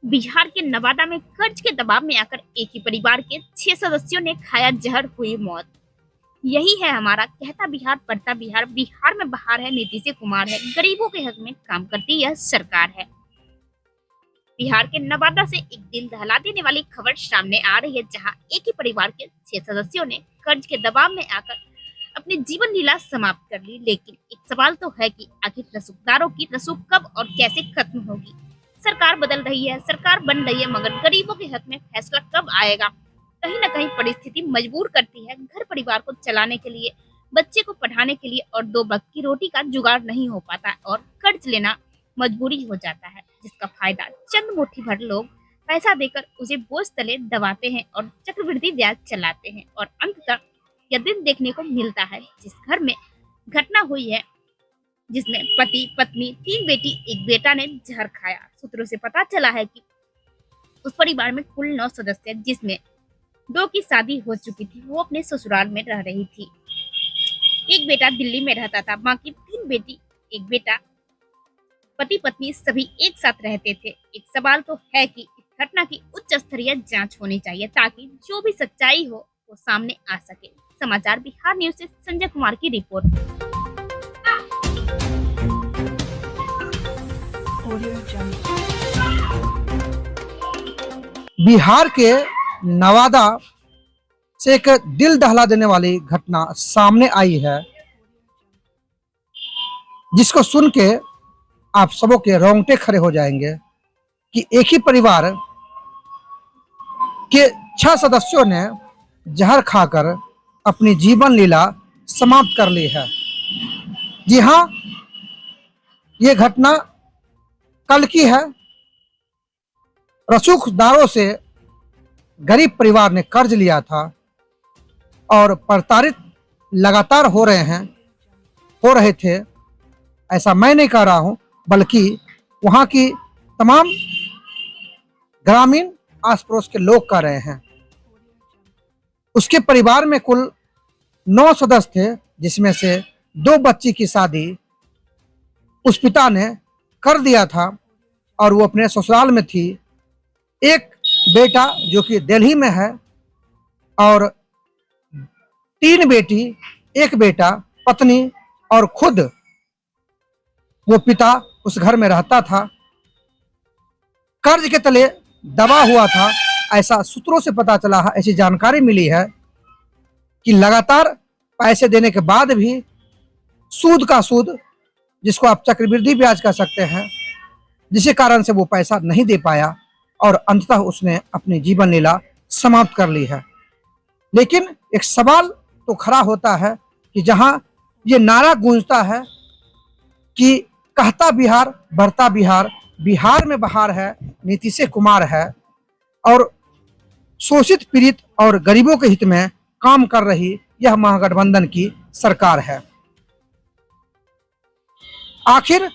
बिहार के नवादा में कर्ज के दबाव में आकर एक ही परिवार के 6 सदस्यों ने खाया जहर, हुई मौत। यही है हमारा कहता बिहार पढ़ता बिहार। बिहार में बहार है, नीतीश कुमार है, गरीबों के हक में काम करती यह सरकार है। बिहार के नवादा से एक दिल दहला देने वाली खबर सामने आ रही है, जहां एक ही परिवार के 6 सदस्यों ने कर्ज के दबाव में आकर अपनी जीवन लीला समाप्त कर ली। लेकिन एक सवाल तो है कि आखिर रसूखदारों की रसूख कब और कैसे खत्म होगी। सरकार बदल रही है, सरकार बन रही है, मगर गरीबों के हक में फैसला कब आएगा। कहीं ना कहीं परिस्थिति मजबूर करती है, घर परिवार को चलाने के लिए, बच्चे को पढ़ाने के लिए और 2 वक्त की रोटी का जुगाड़ नहीं हो पाता और कर्ज लेना मजबूरी हो जाता है, जिसका फायदा चंद मुट्ठी भर लोग पैसा देकर उसे बोझ तले दबाते हैं और चक्रवृद्धि ब्याज चलाते हैं। और अंततः यह दिन देखने को मिलता है जिस घर में घटना हुई है, जिसमें पति पत्नी 3 बेटी 1 बेटा ने जहर खाया। सूत्रों से पता चला है कि उस परिवार में कुल 9 सदस्य, जिसमें 2 की शादी हो चुकी थी, वो अपने ससुराल में रह रही थी। 1 बेटा दिल्ली में रहता था, बाकी 3 बेटी 1 बेटा, पति पत्नी सभी एक साथ रहते थे। एक सवाल तो है कि इस घटना की उच्च स्तरीय जांच होनी चाहिए, ताकि जो भी सच्चाई हो वो सामने आ सके। समाचार बिहार न्यूज से संजय कुमार की रिपोर्ट। बिहार के नवादा से एक दिल दहला देने वाली घटना सामने आई है, जिसको सुन के आप सबों के रोंगटे खड़े हो जाएंगे कि एक ही परिवार के 6 सदस्यों ने जहर खाकर अपनी जीवन लीला समाप्त कर ली है। जी हाँ, ये घटना कल की है। रसूखदारों से गरीब परिवार ने कर्ज लिया था और प्रताड़ित लगातार हो रहे थे। ऐसा मैं नहीं कह रहा हूं, बल्कि वहां की तमाम ग्रामीण आस पड़ोस के लोग कह रहे हैं। उसके परिवार में कुल 9 सदस्य थे, जिसमें से 2 बच्ची की शादी उस पिता ने कर दिया था और वो अपने ससुराल में थी। 1 बेटा जो कि दिल्ली में है और 3 बेटी 1 बेटा, पत्नी और खुद वो पिता उस घर में रहता था। कर्ज के तले दबा हुआ था, ऐसा सूत्रों से पता चला है। ऐसी जानकारी मिली है कि लगातार पैसे देने के बाद भी सूद का सूद, जिसको आप चक्रवृद्धि ब्याज कह सकते हैं, जिसके कारण से वो पैसा नहीं दे पाया और अंततः उसने अपनी जीवन लीला समाप्त कर ली है। लेकिन एक सवाल तो खड़ा होता है कि जहां ये नारा गूंजता है कि कहता बिहार बढ़ता बिहार, बिहार में बहार है, नीतीश कुमार है और शोषित पीड़ित और गरीबों के हित में काम कर रही यह महागठबंधन की सरकार है। आखिर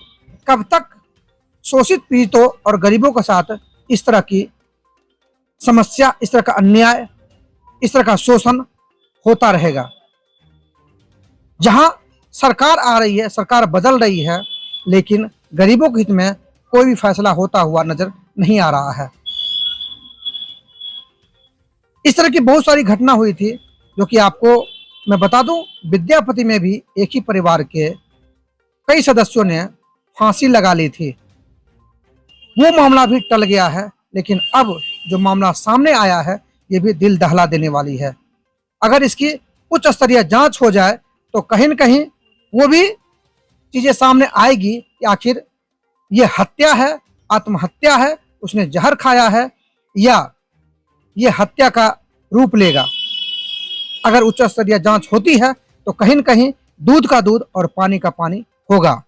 कब तक शोषित पीड़ितों और गरीबों के साथ इस तरह की समस्या, इस तरह का अन्याय, इस तरह का शोषण होता रहेगा। जहां सरकार आ रही है, सरकार बदल रही है, लेकिन गरीबों के हित में कोई भी फैसला होता हुआ नजर नहीं आ रहा है। इस तरह की बहुत सारी घटना हुई थी, जो कि आपको मैं बता दूं, विद्यापति में भी एक ही परिवार के कई सदस्यों ने फांसी लगा ली थी। वो मामला भी टल गया है, लेकिन अब जो मामला सामने आया है, ये भी दिल दहला देने वाली है। अगर इसकी उच्च स्तरीय जांच हो जाए तो कहीं न कहीं वो भी चीजें सामने आएगी कि आखिर ये हत्या है, आत्महत्या है, उसने जहर खाया है, या ये हत्या का रूप लेगा। अगर उच्च स्तरीय जांच होती है तो कहीं न कहीं दूध का दूध और पानी का पानी होगा।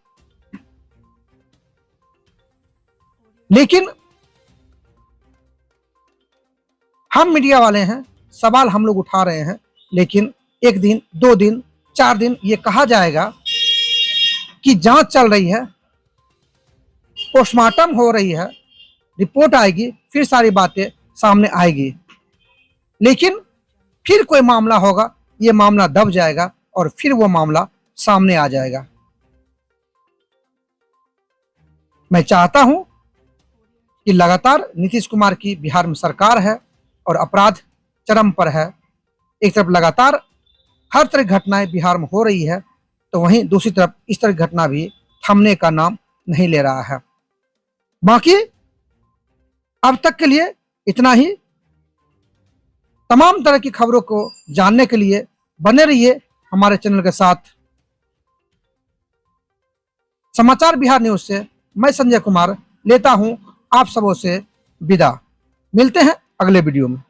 लेकिन हम मीडिया वाले हैं, सवाल हम लोग उठा रहे हैं, लेकिन 1 दिन 2 दिन 4 दिन ये कहा जाएगा कि जांच चल रही है, पोस्टमार्टम हो रही है, रिपोर्ट आएगी, फिर सारी बातें सामने आएगी। लेकिन फिर कोई मामला होगा, ये मामला दब जाएगा और फिर वो मामला सामने आ जाएगा। मैं चाहता हूं कि लगातार नीतीश कुमार की बिहार में सरकार है और अपराध चरम पर है। एक तरफ लगातार हर तरह की घटनाएं बिहार में हो रही है, तो वहीं दूसरी तरफ इस तरह की घटना भी थमने का नाम नहीं ले रहा है। बाकी अब तक के लिए इतना ही। तमाम तरह की खबरों को जानने के लिए बने रहिए हमारे चैनल के साथ। समाचार बिहार न्यूज से मैं संजय कुमार लेता हूं आप सबों से विदा। मिलते हैं अगले वीडियो में।